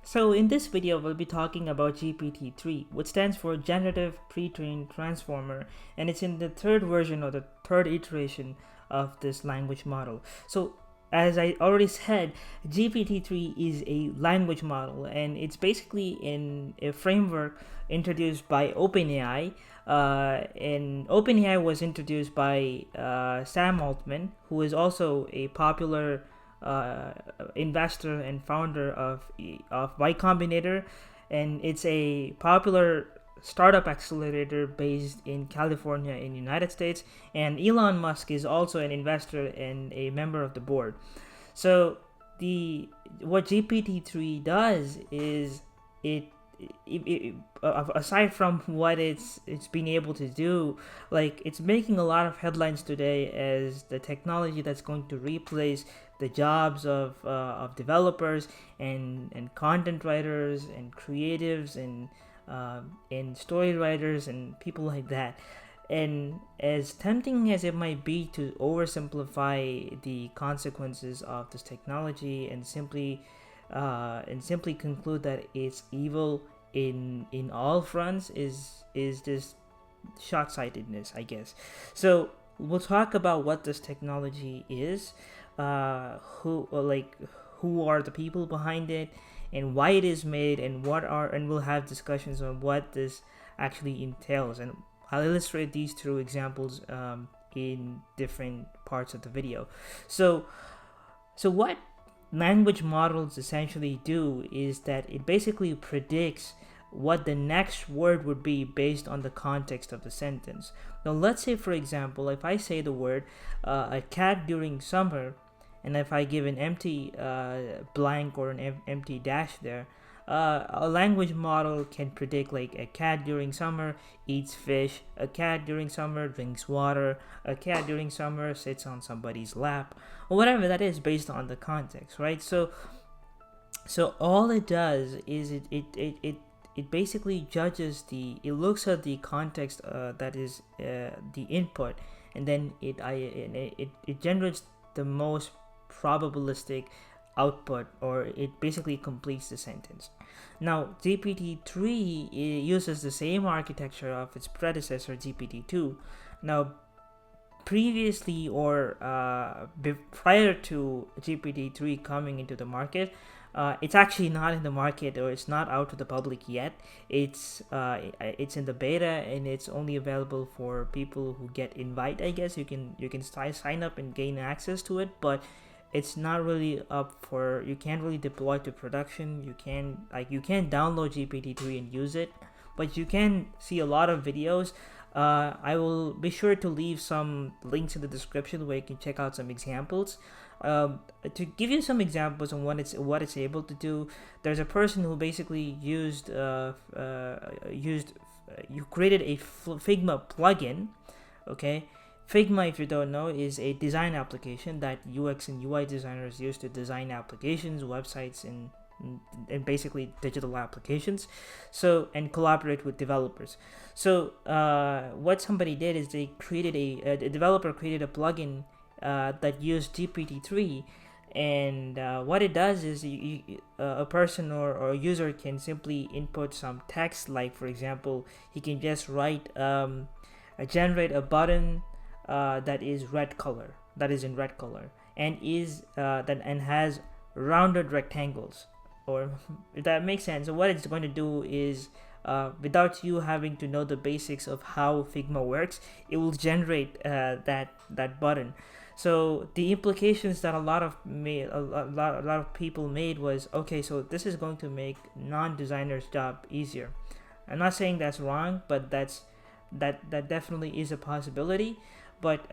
So in this video, we'll be talking about GPT-3, which stands for Generative Pre-trained Transformer, and it's in the third version or the third iteration of this language model. So as I already said, GPT-3 is a language model, and it's basically in a framework introduced by OpenAI. And OpenAI was introduced by Sam Altman, who is also a popular uh, investor and founder of Y Combinator, and it's a popular startup accelerator based in California in the United States. And Elon Musk is also an investor and a member of the board. So the what GPT-3 does is it aside from what it's been able to do, like it's making a lot of headlines today as the technology that's going to replace the jobs of developers and content writers and creatives and story writers and people like that. And as tempting as it might be to oversimplify the consequences of this technology and simply conclude that it's evil in all fronts is just short-sightedness, I guess. So we'll talk about what this technology is, who are the people behind it, and why it is made, and we'll have discussions on what this actually entails, and I'll illustrate these through examples in different parts of the video. So what language models essentially do is that it basically predicts what the next word would be based on the context of the sentence. Now, let's say, for example, if I say the word a cat during summer, and if I give an empty blank or an empty dash there, a language model can predict like a cat during summer eats fish, a cat during summer drinks water, a cat during summer sits on somebody's lap, or whatever that is based on the context, right? So all it does is it basically it looks at the context that is the input, and then it generates the most probabilistic output, or it basically completes the sentence. Now, GPT-3 uses the same architecture of its predecessor GPT-2. Now, previously or prior to GPT-3 coming into the market, it's actually not in the market, or it's not out to the public yet. It's in the beta, and it's only available for people who get invite. I guess you can sign up and gain access to it, but it's not really up for, you can't really deploy to production. You can't download GPT-3 and use it, but you can see a lot of videos. I will be sure to leave some links in the description where you can check out some examples. To give you some examples on what it's able to do, there's a person who basically you created a Figma plugin. Okay, Figma, if you don't know, is a design application that UX and UI designers use to design applications, websites, and basically digital applications, and collaborate with developers. So what somebody did is a developer created a plugin that used GPT-3, and what it does is a person or a user can simply input some text, like for example he can just generate a button that is in red color, and has rounded rectangles, or if that makes sense. So what it's going to do is, without you having to know the basics of how Figma works, it will generate that button. So the implications that a lot of people made was, okay, so this is going to make non-designers' job easier. I'm not saying that's wrong, but that definitely is a possibility. But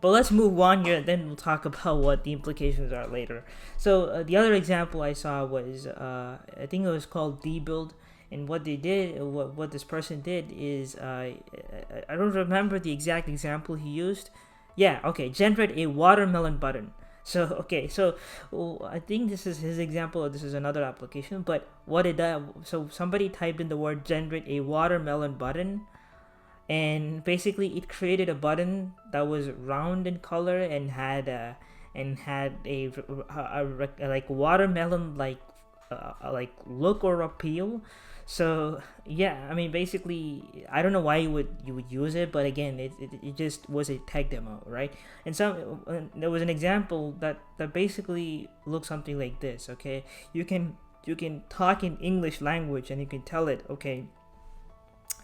let's move on here, and then we'll talk about what the implications are later. So the other example I saw was I think it was called Debuild, and what this person did is I don't remember the exact example he used. Yeah, okay, generate a watermelon button. So I think this is his example, or this is another application. But what it does, so somebody typed in the word generate a watermelon button, and basically it created a button that was round in color and had a like watermelon like like look or appeal. So yeah, I mean, basically, I don't know why you would use it, but again, it just was a tech demo, right? And there was an example that basically looks something like this. Okay, you can talk in English language, and you can tell it, okay,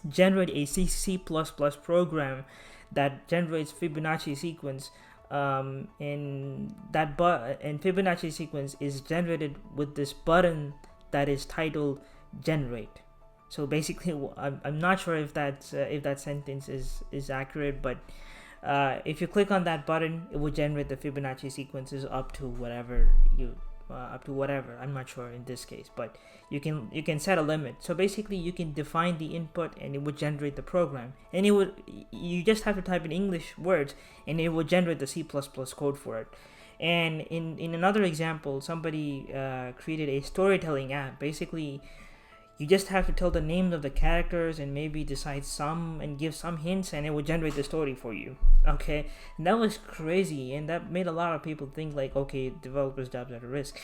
generate a C++ program that generates Fibonacci sequence, and Fibonacci sequence is generated with this button that is titled generate. So basically, I'm not sure if that sentence is accurate, but if you click on that button, it will generate the Fibonacci sequences up to whatever. I'm not sure in this case, but you can set a limit. So basically, you can define the input, and it would generate the program. And you just have to type in English words, and it will generate the C++ code for it. And in another example, somebody created a storytelling app. Basically, you just have to tell the names of the characters and maybe decide some and give some hints, and it will generate the story for you. Okay, and that was crazy, and that made a lot of people think like, okay, developers' jobs are at risk.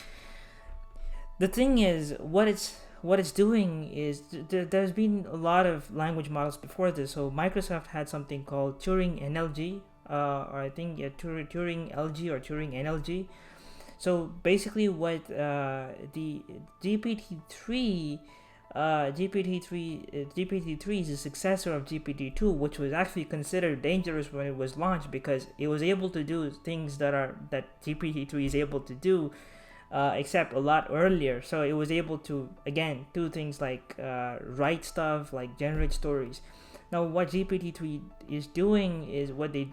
The thing is, what it's doing is there's been a lot of language models before this. So Microsoft had something called Turing NLG, or I think Turing LG or Turing NLG. So basically, what the GPT-3 GPT-3 is a successor of GPT-2, which was actually considered dangerous when it was launched because it was able to do things that GPT-3 is able to do, except a lot earlier. So it was able to again do things like write stuff, like generate stories. Now, what GPT-3 is doing is what the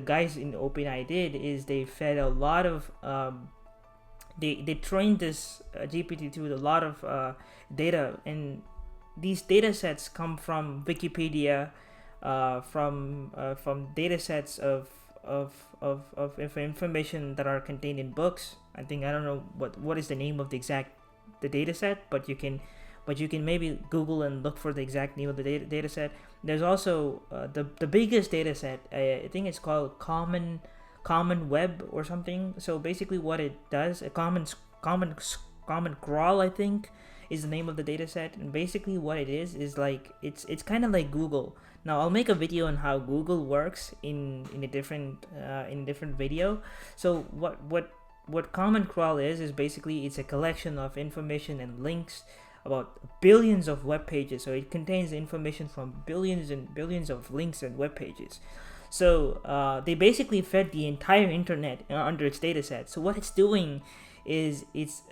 guys in OpenAI did is they fed a lot of they trained this GPT-2 with a lot of data, and these data sets come from Wikipedia, from data sets of information that are contained in books. I don't know what is the name of the data set, but you can maybe Google and look for the exact name of the data set. There's also the biggest data set. I think it's called Common Web or something. So basically, what it does, a common crawl, I think, is the name of the data set. And basically, what it is like it's kind of like Google. Now, I'll make a video on how Google works in a different video. So what Common Crawl is basically it's a collection of information and links about billions of web pages. So it contains information from billions and billions of links and web pages. So they basically fed the entire internet under its data set. So what it's doing is it's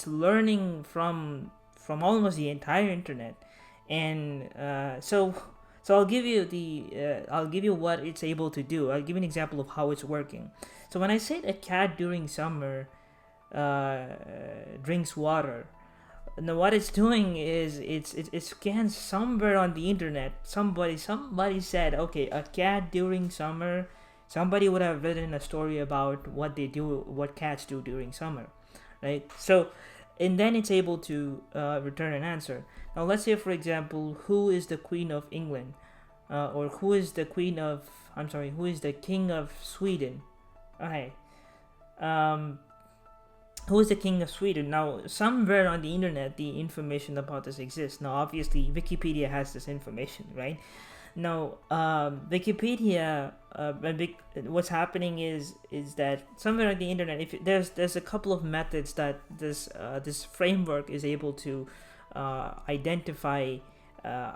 learning from almost the entire internet, and so I'll give you what it's able to do. I'll give you an example of how it's working. So when I said a cat during summer drinks water, now what it's doing is it scans somewhere on the internet. Somebody said, okay, a cat during summer. Somebody would have written a story about what cats do during summer, right? So, and then it's able to return an answer. Now, let's say, for example, who is the Queen of England, or who is the King of Sweden? Okay. Who is the King of Sweden? Now, somewhere on the internet, the information about this exists. Now, obviously, Wikipedia has this information, right? Now, Wikipedia, what's happening is that somewhere on the internet, if there's a couple of methods that this framework is able to identify the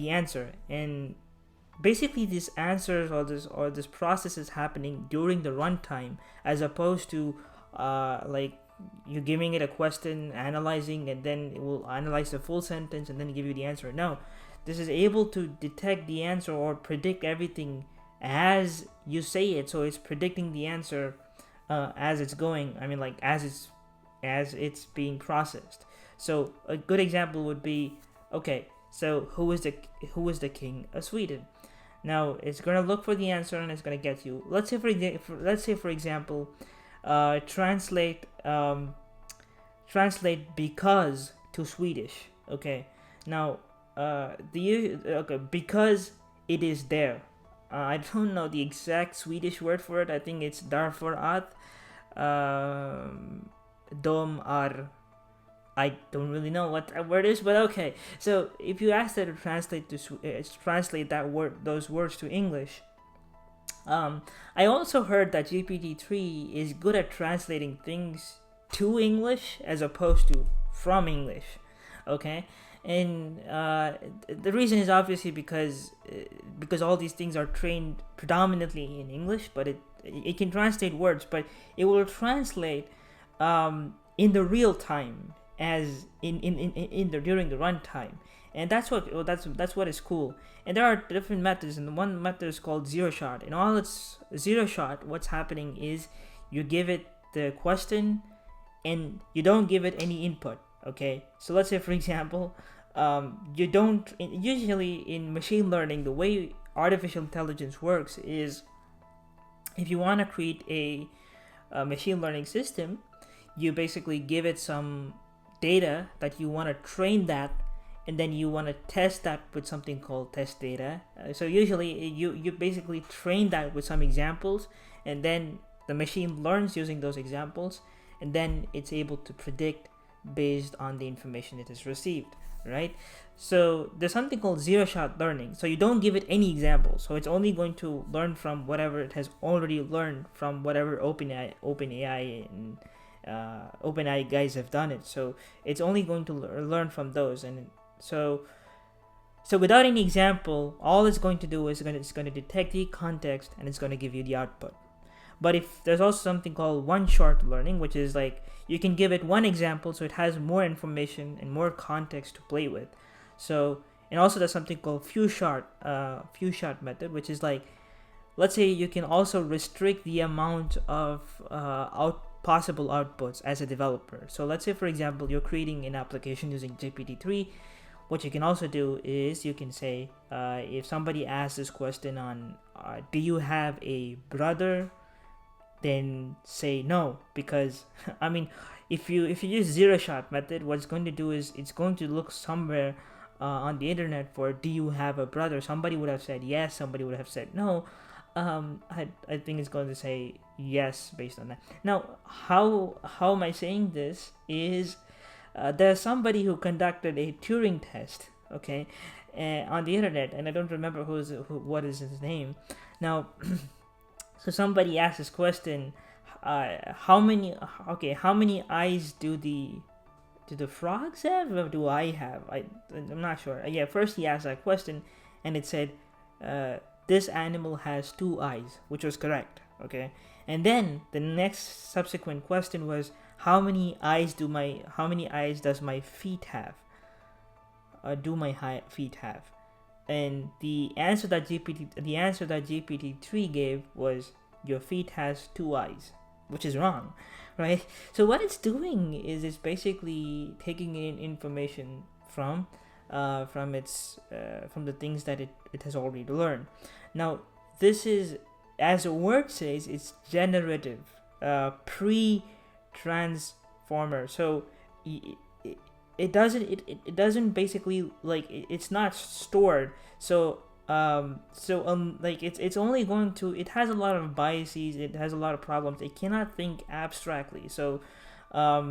answer, and basically these answers or this process is happening during the runtime, as opposed to like you giving it a question, analyzing, and then it will analyze the full sentence and then give you the answer. No, this is able to detect the answer or predict everything as you say it. So it's predicting the answer as it's going. I mean, like as it's being processed. So a good example would be, okay, so who is the King of Sweden? Now it's gonna look for the answer and it's gonna get you. Let's say for example, translate because to Swedish. Okay, now because it is there. I don't know the exact Swedish word for it. I think it's därför att. dom are, I don't really know what that word is, but okay. So if you ask that to translate that word, those words to English, I also heard that GPT-3 is good at translating things to English as opposed to from English. Okay, and the reason is obviously because all these things are trained predominantly in English, but it can translate words, but it will translate in the real time as in the during the runtime, and that's what is cool. And there are different methods, and one method is called zero shot. And all it's zero shot, what's happening is you give it the question and you don't give it any input. Okay, so let's say for example, you don't usually in machine learning, the way artificial intelligence works is if you want to create a machine learning system, you basically give it some data that you want to train that, and then you want to test that with something called test data. So usually you basically train that with some examples, and then the machine learns using those examples, and then it's able to predict based on the information it has received, right? So there's something called zero shot learning. So you don't give it any examples, so it's only going to learn from whatever it has already learned from whatever OpenAI and OpenAI guys have done it. So it's only going to learn from those, and so without any example, all it's going to do is it's going to detect the context and it's going to give you the output. But if there's also something called one-shot learning, which is like you can give it one example, so it has more information and more context to play with. So, and also there's something called few shot method, which is like, let's say you can also restrict the amount of possible outputs as a developer. So let's say for example you're creating an application using GPT-3. What you can also do is you can say, if somebody asks this question on, do you have a brother? Then say no, because I mean, if you use zero shot method, what it's going to do is it's going to look somewhere on the internet for, do you have a brother? Somebody would have said yes, somebody would have said no. I think it's going to say yes based on that. Now, how am I saying this is there's somebody who conducted a Turing test, okay, on the internet, and I don't remember what is his name. Now, so somebody asked this question: how many eyes do the frogs have, or do I have? I'm not sure. Yeah, first he asked that question, and it said this animal has 2 eyes, which was correct. Okay, and then the next subsequent question was, how many eyes does my feet have? Do my feet have? And the answer that GPT-3 gave was, your feet has 2 eyes, which is wrong, right? So what it's doing is it's basically taking in information from the things that it has already learned. Now this is, as the word says, it's generative, pre-transformer. So it doesn't basically, like, it's not stored. So like it's only going to, it has a lot of biases, it has a lot of problems, it cannot think abstractly. So I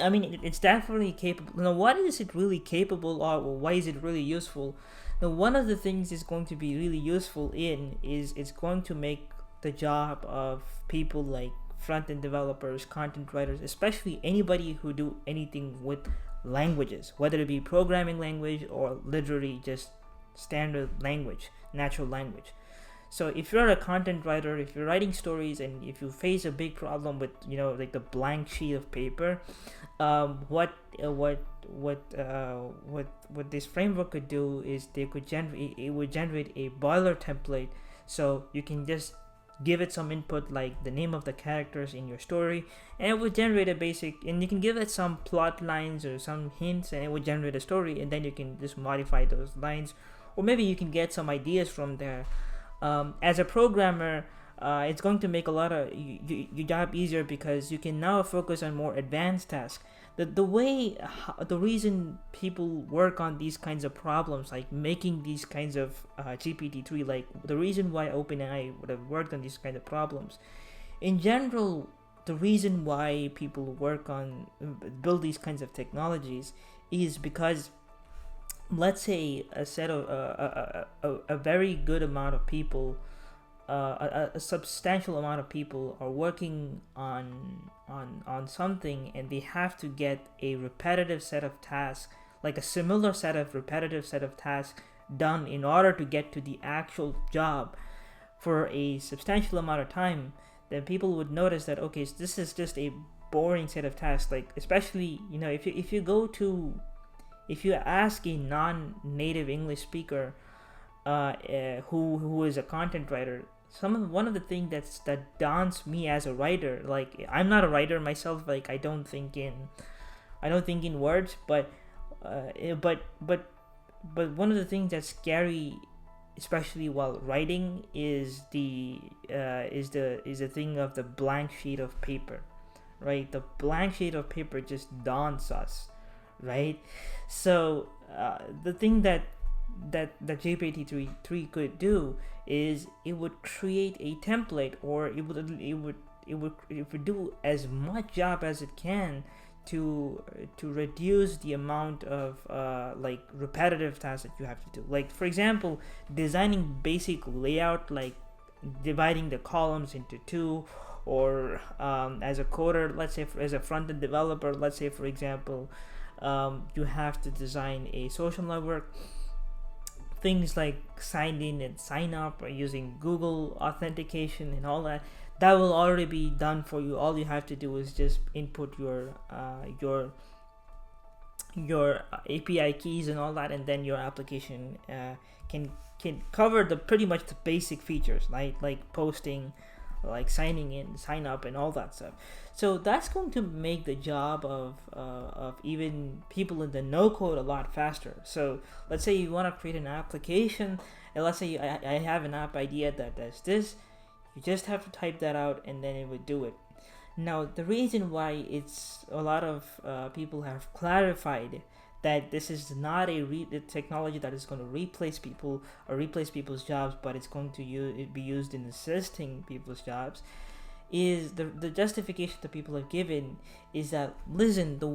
mean, it's definitely capable. Now, what is it really capable of, or why is it really useful? Now, one of the things it's going to be really useful in is it's going to make the job of people like front-end developers, content writers, especially anybody who do anything with languages, whether it be programming language or literally just standard language, natural language. So if you're a content writer, if you're writing stories, and if you face a big problem with, like the blank sheet of paper, what this framework could do is it would generate a boiler template. So you can just give it some input like the name of the characters in your story, and it would generate a basic, and you can give it some plot lines or some hints, and it would generate a story, and then you can just modify those lines, or maybe you can get some ideas from there. As a programmer, it's going to make a lot of your job easier, because you can now focus on more advanced tasks. The reason people work on these kinds of problems, like making these kinds of GPT-3, like the reason why OpenAI would have worked on these kind of problems, in general, the reason why people work on build these kinds of technologies is because, let's say, a set of a very good amount of people, a substantial amount of people are working on something, and they have to get a repetitive set of tasks, like a similar set of repetitive set of tasks done in order to get to the actual job for a substantial amount of time. Then people would notice that, okay, so this is just a boring set of tasks. Like, especially, if you ask a non-native English speaker, who is a content writer, one of the things that daunts me as a writer, like, I'm not a writer myself, like, I don't think in words, but one of the things that's scary, especially while writing, is the thing of the blank sheet of paper, right? The blank sheet of paper just daunts us, right? So the thing that GPT-3 could do is it would create a template, or it would do as much job as it can to reduce the amount of like repetitive tasks that you have to do. Like, for example, designing basic layout, like dividing the columns into two, or as a coder, let's say, as a front-end developer, let's say, for example, you have to design a social network. Things like sign in and sign up, or using Google authentication and all that, that will already be done for you. All you have to do is just input your API keys and all that, and then your application can cover the pretty much the basic features, like posting, like signing in, sign up, and all that stuff. So that's going to make the job of even people in the no code a lot faster. So let's say you want to create an application, and let's say I have an app idea that does this. You just have to type that out, and then it would do it. Now, the reason why it's a lot of people have clarified that this is not a technology that is going to replace people or replace people's jobs, but it's going to be used in assisting people's jobs, is the justification that people have given is that, listen, the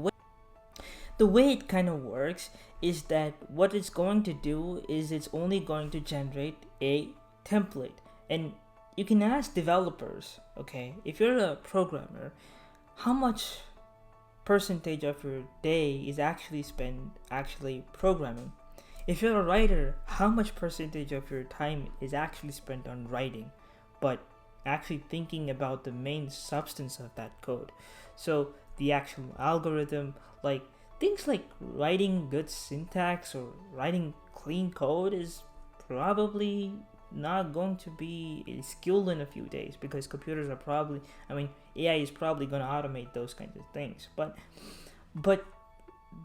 way it kind of works is that what it's going to do is it's only going to generate a template. And you can ask developers, okay, if you're a programmer, how much percentage of your day is actually spent programming? If you're a writer, how much percentage of your time is actually spent on writing, but actually thinking about the main substance of that code? So the actual algorithm, like things like writing good syntax or writing clean code, is probably not going to be a skill in a few days, because computers are probably, AI is probably going to automate those kinds of things. But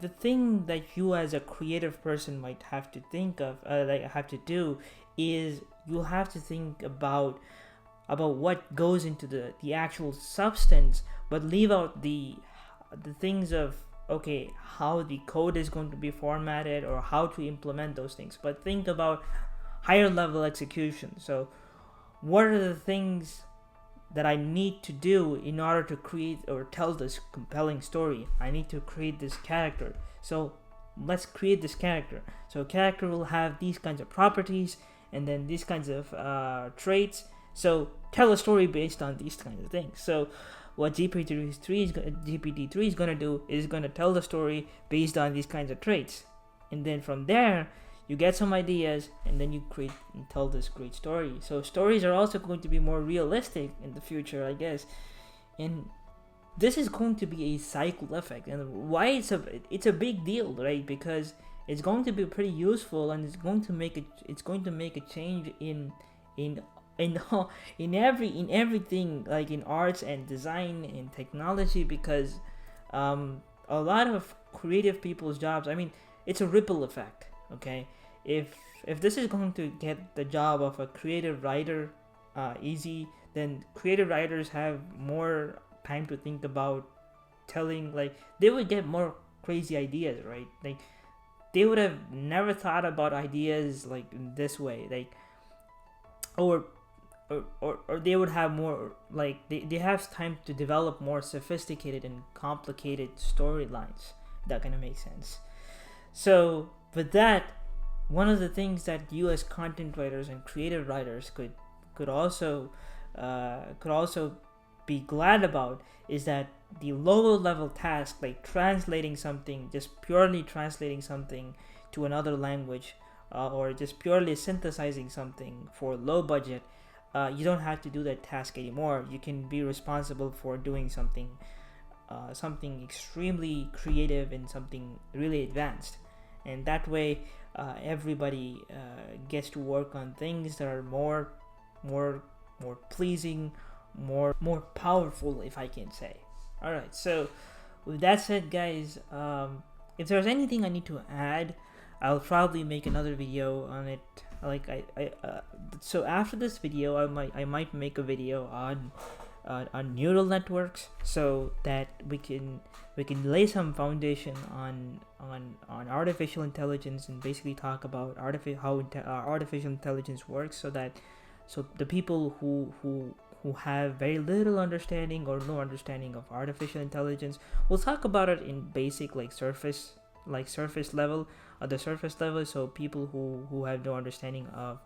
the thing that you as a creative person might have to think of, have to do, is you'll have to think about what goes into the actual substance, but leave out the things of, okay, how the code is going to be formatted or how to implement those things, but think about higher level execution. So what are the things that I need to do in order to create or tell this compelling story? I need to create this character. So let's create this character. So a character will have these kinds of properties and then these kinds of traits. So tell a story based on these kinds of things. So what GPT-3 is going to do is going to tell the story based on these kinds of traits. And then from there, you get some ideas, and then you create and tell this great story. So stories are also going to be more realistic in the future, I guess. And this is going to be a cycle effect. And why it's a big deal, right? Because it's going to be pretty useful, and it's going to make a change in everything, like in arts and design and technology, because a lot of creative people's jobs, it's a ripple effect. Okay, if this is going to get the job of a creative writer easy, then creative writers have more time to think about telling, like, they would get more crazy ideas, right? Like, they would have never thought about ideas like in this way, like, or or they would have more, like they have time to develop more sophisticated and complicated storylines. That kind of makes sense. So with that, one of the things that you as content writers and creative writers could also be glad about is that the lower level task, like translating something, just purely translating something to another language, or just purely synthesizing something for low budget, you don't have to do that task anymore. You can be responsible for doing something extremely creative and something really advanced, and that way everybody gets to work on things that are more pleasing, more powerful, if I can say. All right, so with that said, guys, if there's anything I need to add, I'll probably make another video on it. Like so after this video, I might make a video on neural networks, so that we can lay some foundation on artificial intelligence, and basically talk about how artificial intelligence works, so the people who have very little understanding or no understanding of artificial intelligence, we'll talk about it in basic, like surface level, so people who have no understanding of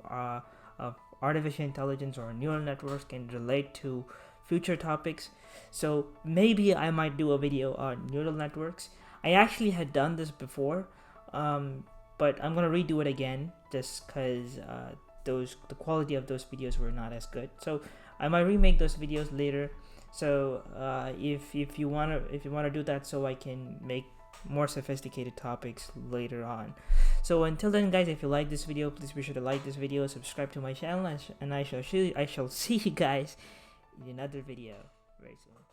artificial intelligence or neural networks can relate to future topics. So maybe I might do a video on neural networks. I actually had done this before, but I'm gonna redo it again just because the quality of those videos were not as good. So I might remake those videos later. So if you wanna do that, so I can make more sophisticated topics later on. So until then, guys, if you like this video, please be sure to like this video, subscribe to my channel, and I shall see you guys in another video very soon.